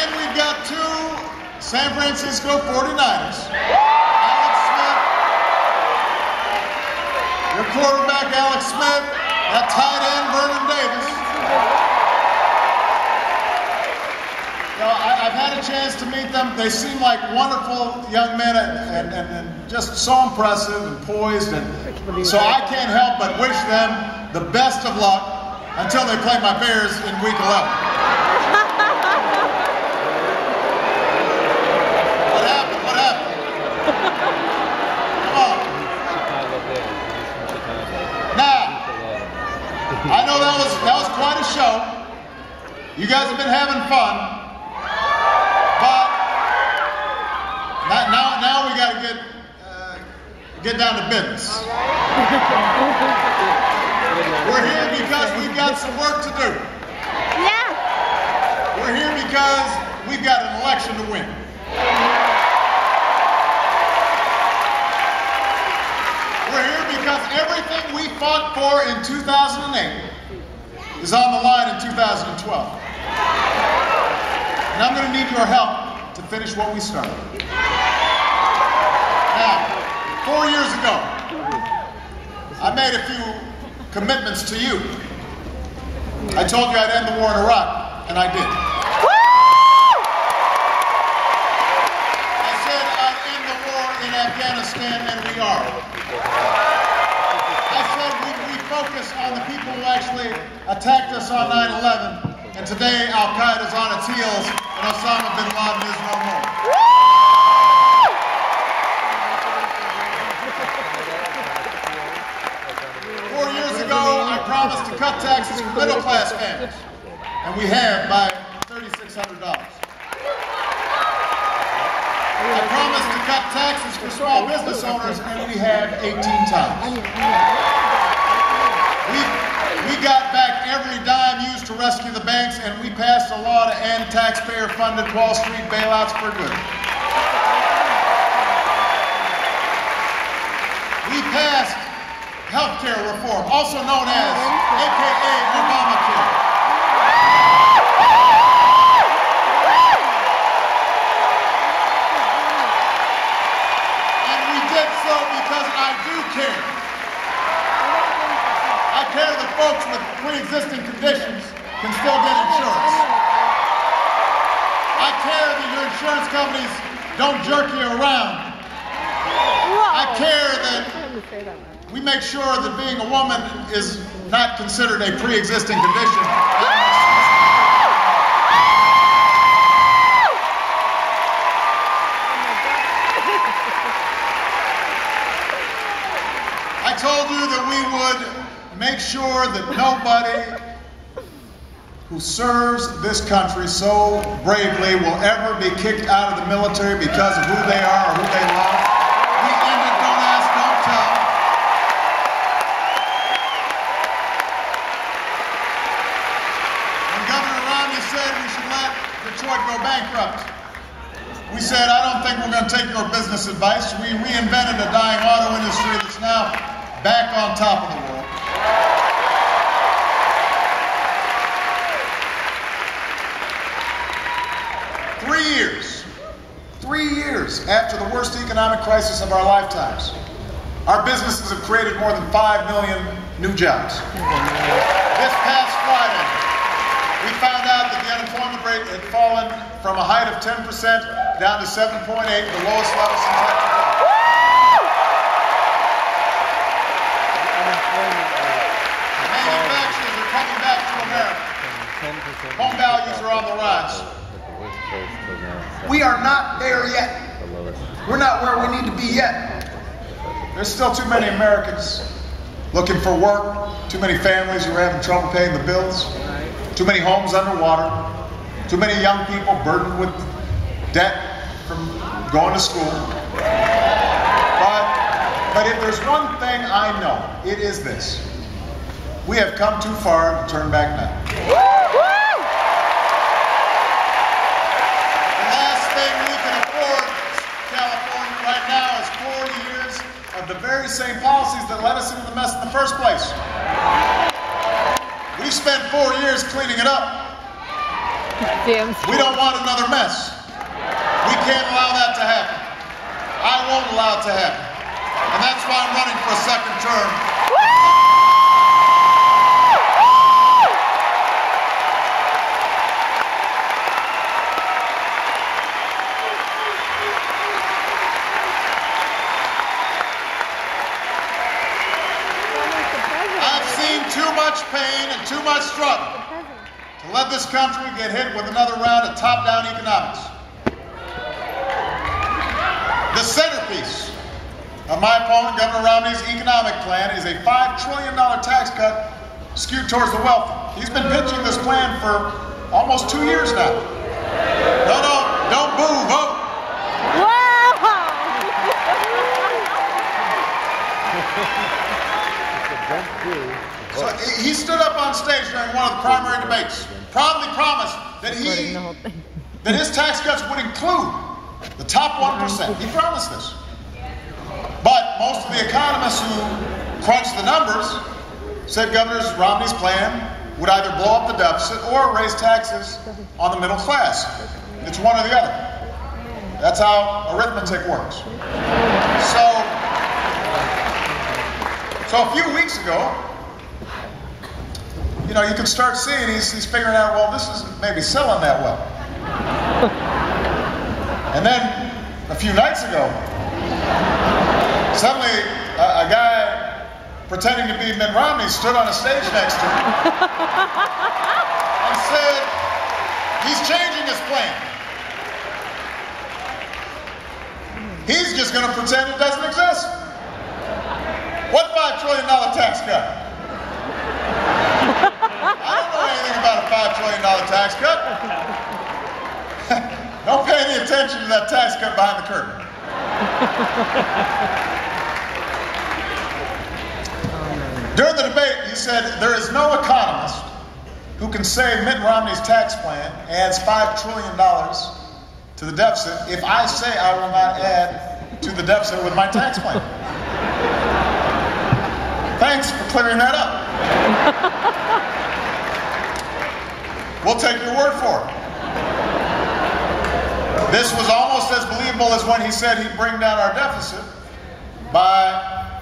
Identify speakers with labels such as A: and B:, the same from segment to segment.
A: then we've got two San Francisco 49ers. Alex Smith, your quarterback Alex Smith, that tight end Vernon Davis. You know, I've had a chance to meet them. They seem like wonderful young men and just so impressive and poised. And so I can't help but wish them the best of luck until they play my Bears in week 11. What happened? What happened? Come on. Now, I know that was quite a show. You guys have been having fun. But now we got to get down to business. We're here because we've got some work to do.
B: Yeah.
A: We're here because we've got an election to win. We're here because everything we fought for in 2008 is on the line in 2012. And I'm going to need your help to finish what we started. Now, 4 years ago, I made a few commitments to you. I told you I'd end the war in Iraq, and I did. I said I'd end the war in Afghanistan, and we are. I said we focus on the people who actually attacked us on 9/11. And today, Al-Qaeda's on its heels, and Osama bin Laden is no more. 4 years ago, I promised to cut taxes for middle-class families, and we have by $3,600. I promised to cut taxes for small business owners, and we have 18 times. We got back every dime used to rescue the banks, and we passed a law to end taxpayer-funded Wall Street bailouts for good. We passed healthcare reform, also known as AKA Obamacare. And we did so because I do care. I care that folks with pre-existing conditions can still get insurance. I care that your insurance companies don't jerk you around. I care that we make sure that being a woman is not considered a pre-existing condition. I told you that we would make sure that nobody who serves this country so bravely will ever be kicked out of the military because of who they are or who they love. We ended Don't Ask, Don't Tell. When Governor Romney said we should let Detroit go bankrupt, we said, I don't think we're going to take your business advice. We reinvented a dying auto industry that's now back on top of the world. Three years after the worst economic crisis of our lifetimes, our businesses have created more than 5 million new jobs. This past Friday, we found out that the unemployment rate had fallen from a height of 10% down to 7.8, the lowest level since after war. Manufacturers are coming back to America. Home values are on the rise. We are not there yet. We're not where we need to be yet. There's still too many Americans looking for work, too many families who are having trouble paying the bills, too many homes underwater, too many young people burdened with debt from going to school. But if there's one thing I know, it is this. We have come too far to turn back now. The very same policies that led us into the mess in the first place. We spent 4 years cleaning it up. We don't want another mess. We can't allow that to happen. I won't allow it to happen. And that's why I'm running for a second term. I've seen too much pain and too much struggle to let this country get hit with another round of top-down economics. The centerpiece of my opponent, Governor Romney's economic plan, is a $5 trillion tax cut skewed towards the wealthy. He's been pitching this plan for almost 2 years now. No, don't boo, vote. So he stood up on stage during one of the primary debates, proudly promised that his tax cuts would include the top 1%. He promised this. But most of the economists who crunched the numbers said Governor Romney's plan would either blow up the deficit or raise taxes on the middle class. It's one or the other. That's how arithmetic works. So a few weeks ago, you know, you can start seeing he's figuring out, well, this isn't maybe selling that well. And then a few nights ago, suddenly a guy pretending to be Mitt Romney stood on a stage next to him and said he's changing his plan. He's just going to pretend it doesn't exist. What $5 trillion tax cut? I don't know anything about a $5 trillion tax cut. Don't pay any attention to that tax cut behind the curtain. During the debate, he said, there is no economist who can say Mitt Romney's tax plan adds $5 trillion to the deficit if I say I will not add to the deficit with my tax plan. Thanks for clearing that up. We'll take your word for it. This was almost as believable as when he said he'd bring down our deficit by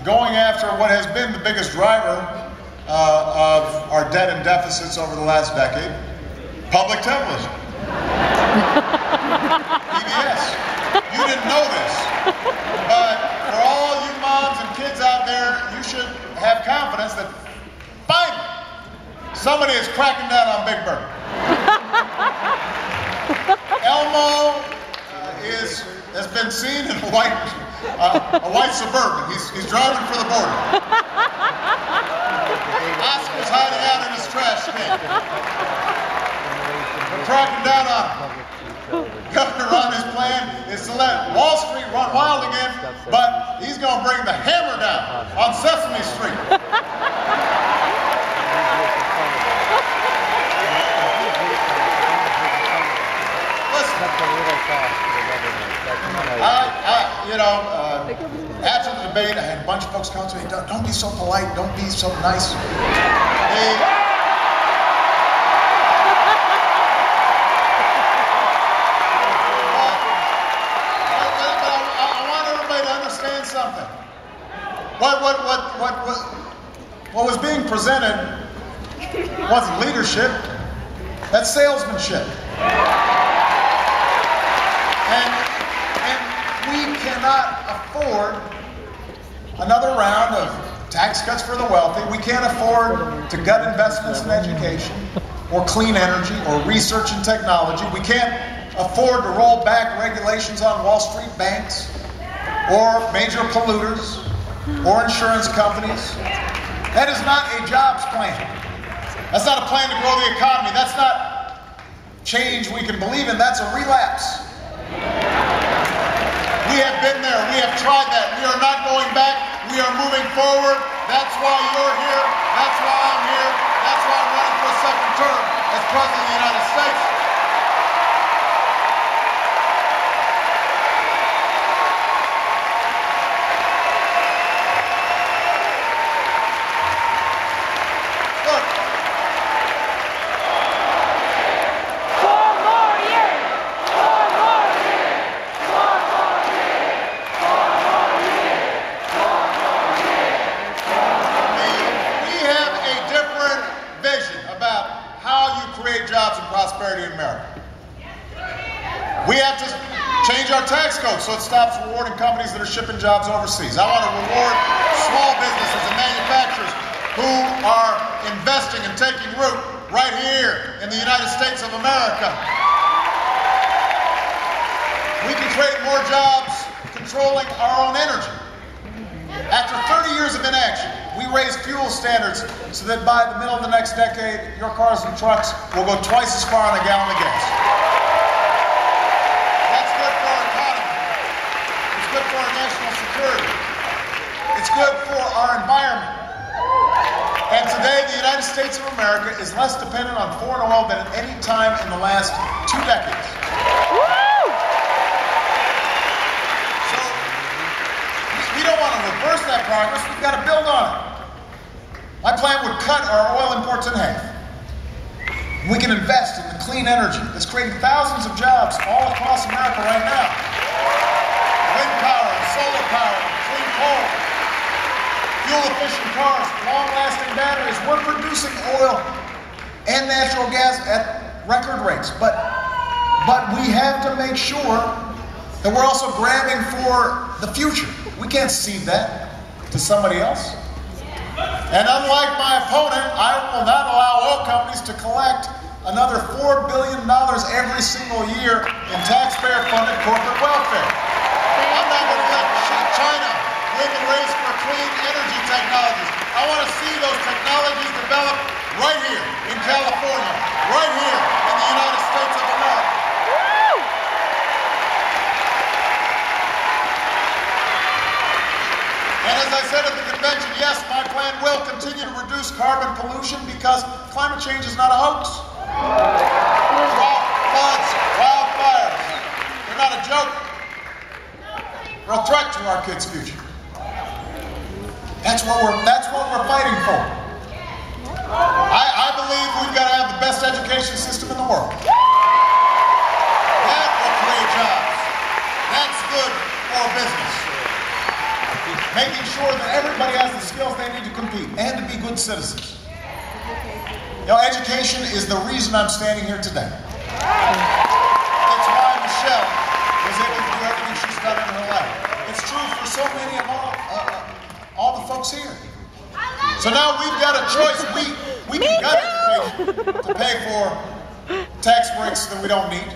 A: going after what has been the biggest driver of our debt and deficits over the last decade, public television. PBS. You didn't know this, but for all you moms and kids out there, you should have confidence that finally somebody is cracking down on Big Bird. Elmo has been seen in a white Suburban. He's driving for the border. Oscar's hiding out in his trash can. We're cracking down on him. Governor Romney's plan is to let Wall Street run wild again, but he's going to bring the hammer down on Sesame Street. After the debate, I had a bunch of folks come to me, don't be so polite, don't be so nice. I want everybody to understand something. What was being presented wasn't leadership, that's salesmanship. And we cannot afford another round of tax cuts for the wealthy. We can't afford to gut investments in education or clean energy or research and technology. We can't afford to roll back regulations on Wall Street banks or major polluters or insurance companies. That is not a jobs plan. That's not a plan to grow the economy. That's not change we can believe in. That's a relapse. We have been there. We have tried that. We are not going back. We are moving forward. That's why you're here. That's why I'm here. That's why I'm running for a second term as President of the United States. Look. create jobs and prosperity in America. We have to change our tax code so it stops rewarding companies that are shipping jobs overseas. I want to reward small businesses and manufacturers who are investing and taking root right here in the United States of America. We can create more jobs controlling our own energy. After 30 years of inaction, we raised fuel standards so that by the middle of the next decade, your cars and trucks will go twice as far on a gallon of gas. That's good for our economy. It's good for our national security. It's good for our environment. And today, the United States of America is less dependent on foreign oil than at any time in the last 2 decades. We don't want to reverse that progress, we've got to build on it. My plan would cut our oil imports in half. We can invest in the clean energy that's creating thousands of jobs all across America right now. Wind power, solar power, clean coal, fuel-efficient cars, long-lasting batteries. We're producing oil and natural gas at record rates, but we have to make sure that we're also grabbing for the future. We can't cede that to somebody else. And unlike my opponent, I will not allow oil companies to collect another $4 billion every single year in taxpayer-funded corporate welfare. I'm not going to let China win the race for clean energy technologies. I want to see those technologies develop right here in California, right here in the United States of America. And as I said at the convention, yes, my plan will continue to reduce carbon pollution because climate change is not a hoax. Drought, floods, wildfires, they're not a joke. They're a threat to our kids' future. That's what we're fighting for. I believe we've got to have the best education system in the world. That will create jobs. That's good for business. Making sure that everybody has the skills they need to compete and to be good citizens. You know, education is the reason I'm standing here today. It's why Michelle was able to do everything she's done in her life. It's true for so many of all the folks here. So now we've got a choice. We can cut education to pay for tax breaks that we don't need,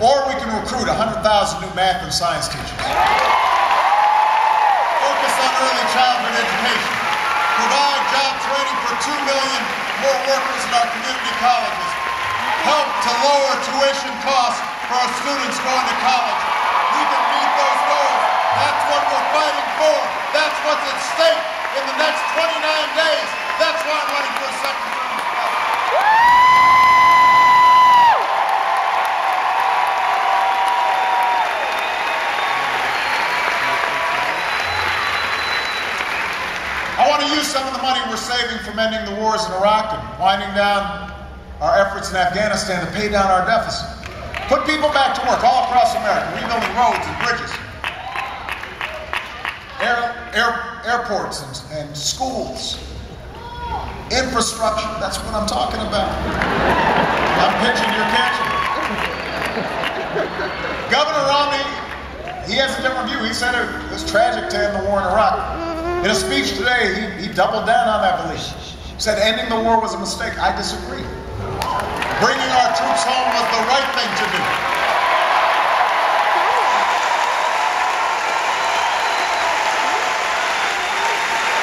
A: or we can recruit 100,000 new math and science teachers. Early childhood education, provide job training for 2 million more workers in our community colleges, help to lower tuition costs for our students going to college. We can meet those goals. That's what we're fighting for. That's what's at stake in the next 29 days. That's why I'm running for a second term as president. I want to use some of the money we're saving from ending the wars in Iraq and winding down our efforts in Afghanistan to pay down our deficit. Put people back to work all across America, rebuilding roads and bridges, airports and schools, infrastructure. That's what I'm talking about. I'm pitching, you're catching. Governor Romney, he has a different view. He said it was tragic to end the war in Iraq. In a speech today, he doubled down on that belief. He said ending the war was a mistake. I disagree. Bringing our troops home was the right thing to do.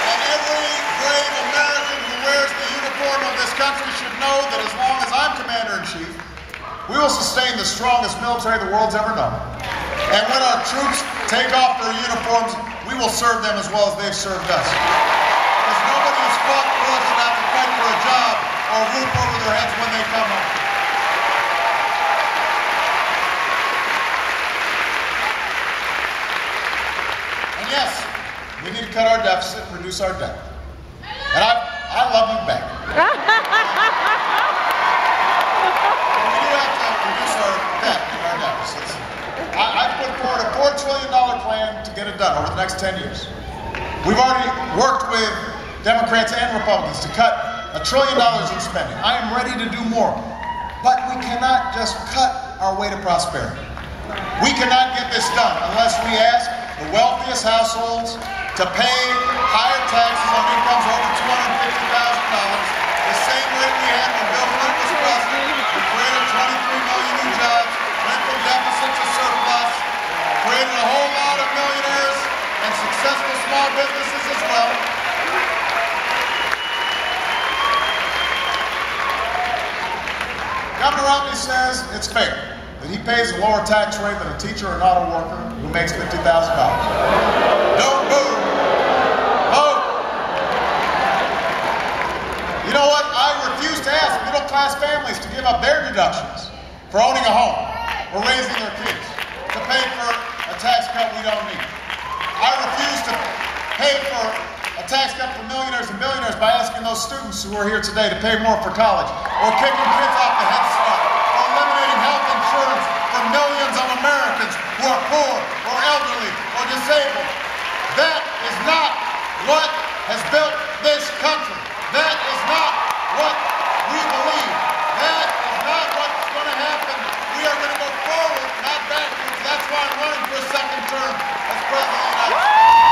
A: And every brave American who wears the uniform of this country should know that as long as I'm Commander-in-Chief, we will sustain the strongest military the world's ever known. And when our troops take off their uniforms, we will serve them as well as they've served us. Because nobody who's fought for us should have to fight for a job or a roof over their heads when they come home. And yes, we need to cut our deficit and reduce our debt. And I love you back. We do have to reduce our debt and our deficits. I put forward a $4 trillion plan to get it done over the next 10 years. We've already worked with Democrats and Republicans to cut $1 trillion in spending. I am ready to do more. But we cannot just cut our way to prosperity. We cannot get this done unless we ask the wealthiest households to pay higher taxes on incomes over $250,000, the same rate we had when Bill Clinton was president. We created 23 million new jobs, went from deficit to surplus, created a whole lot of millionaires and successful small businesses as well. Governor Romney says it's fair that he pays a lower tax rate than a teacher or an auto worker who makes $50,000. Don't move. Vote. You know what? I refuse to ask middle-class families to give up their deductions for owning a home or raising their kids to pay for a tax cut we don't need. I refuse to pay for a tax cut for millionaires and billionaires by asking those students who are here today to pay more for college, or kicking kids off the Head Start, or eliminating health insurance for millions of Americans who are poor, or elderly, or disabled. That is not what has built this country. That is not what we believe. That is not what's going to happen. We are going to go forward, not backwards. That's why I'm running for a second term as President of the United States.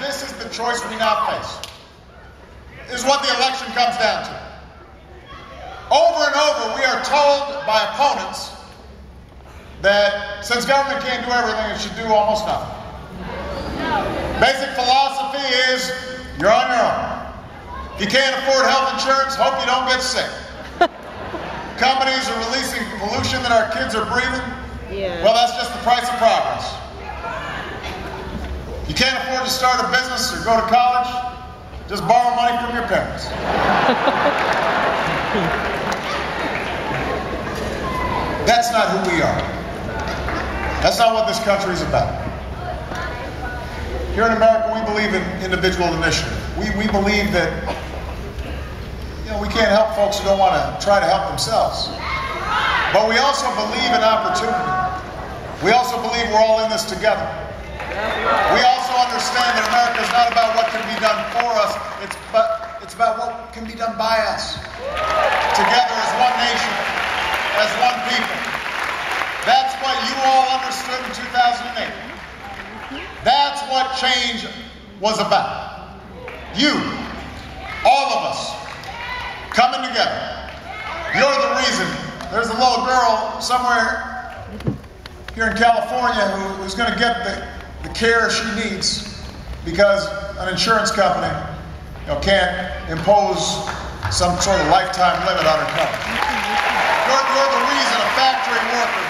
A: This is the choice we now face. This is what the election comes down to. Over and over, we are told by opponents that since government can't do everything, it should do almost nothing. Basic philosophy is you're on your own. If you can't afford health insurance, hope you don't get sick. Companies are releasing pollution that our kids are breathing. Yeah. Well, that's just the price of progress. You can't afford to start a business or go to college, just borrow money from your parents. That's not who we are. That's not what this country is about. Here in America, we believe in individual initiative. We believe that we can't help folks who don't want to try to help themselves. But we also believe in opportunity. We also believe we're all in this together. We also understand that America is not about what can be done for us, it's about what can be done by us. Together as one nation, as one people. That's what you all understood in 2008. That's what change was about. You, all of us, coming together. You're the reason. There's a little girl somewhere here in California who's going to get the care she needs because an insurance company can't impose some sort of lifetime limit on her coverage. You're the reason a factory worker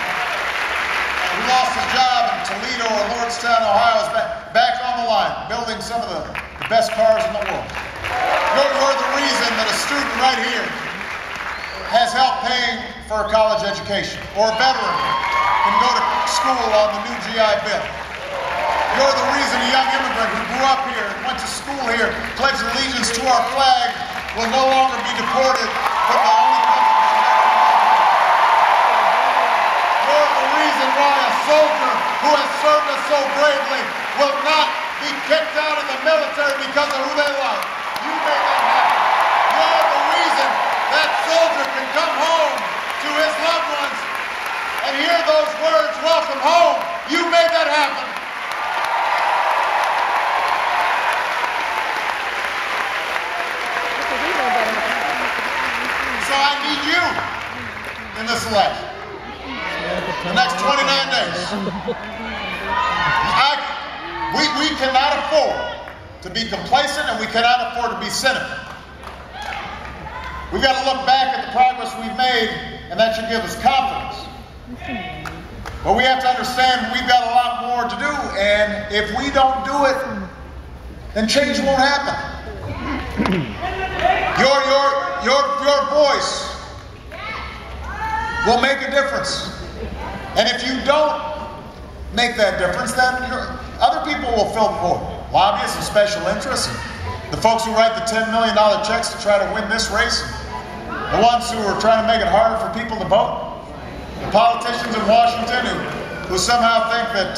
A: who lost his job in Toledo or Lordstown, Ohio is back on the line building some of the best cars in the world. You're the reason that a student right here has help paying for a college education, or a veteran can go to school on the new GI Bill. You're the reason a young immigrant who grew up here, went to school here, pledged allegiance to our flag, will no longer be deported from the only country she's ever lived in. You're the reason why a soldier who has served us so bravely will not be kicked out of the military because of who they love. You made that happen. You're the reason that soldier can come home to his loved ones and hear those words, welcome home. You made that happen. So I need you in this election. The next 29 days. We cannot afford to be complacent, and we cannot afford to be cynical. We've got to look back at the progress we've made, and that should give us confidence. But we have to understand we've got a lot more to do, and if we don't do it, then change won't happen. Your voice will make a difference. And if you don't make that difference, then other people will fill the void. Lobbyists and special interests, and the folks who write the $10 million checks to try to win this race, The ones who are trying to make it harder for people to vote. The politicians in Washington who somehow think that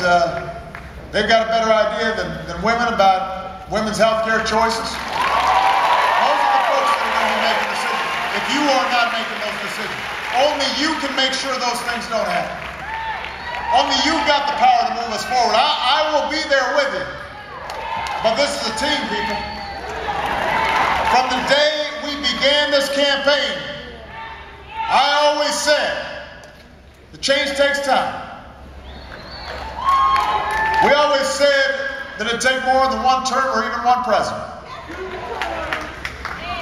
A: they've got a better idea than women about women's health care choices. Those are the folks that are going to be making decisions. If you are not making those decisions, only you can make sure those things don't happen. Only you've got the power to move us forward. I will be there with you. But this is a team, people. From the day we began this campaign, I always said, the change takes time. We always said that it'd take more than one term or even one president.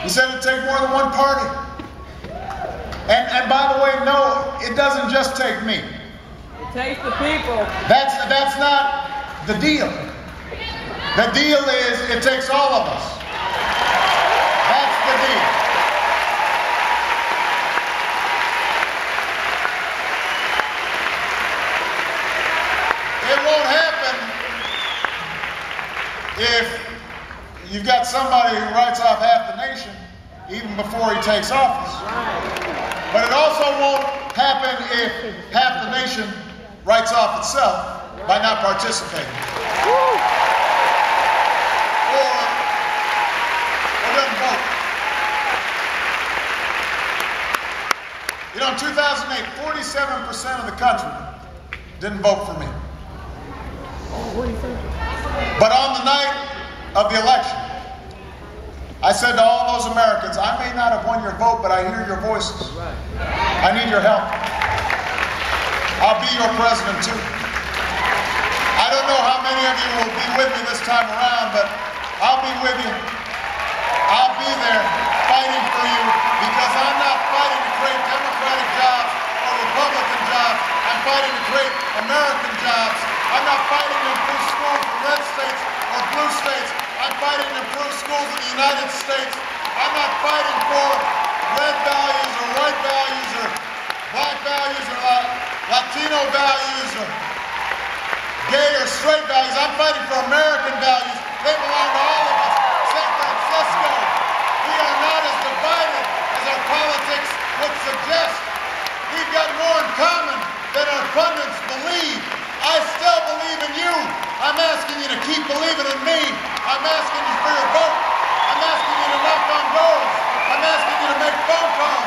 A: We said it'd take more than one party. And by the way, no, it doesn't just take me.
B: It takes the people.
A: That's not the deal. The deal is it takes all of us. That's the deal. It won't happen if you've got somebody who writes off half the nation even before he takes office. But it also won't happen if half the nation writes off itself by not participating. Or doesn't vote. You know, in 2008, 47% of the country didn't vote for me. But on the night of the election, I said to all those Americans, I may not have won your vote, but I hear your voices. I need your help. I'll be your president too. I don't know how many of you will be with me this time around, but I'll be with you. I'll be there fighting for you because I'm not fighting to create Democratic jobs or Republican jobs. I'm fighting to create American jobs. I'm not fighting to improve schools for red states or blue states. I'm fighting to improve schools in the United States. I'm not fighting for red values or white values or black values or Latino values or gay or straight values. I'm fighting for American values. They belong to all of us. San Francisco, we are not as divided as our politics would suggest. We've got more in common than our pundits believe. I still believe in you. I'm asking you to keep believing in me. I'm asking you for your vote. I'm asking you to knock on doors. I'm asking you to make phone calls.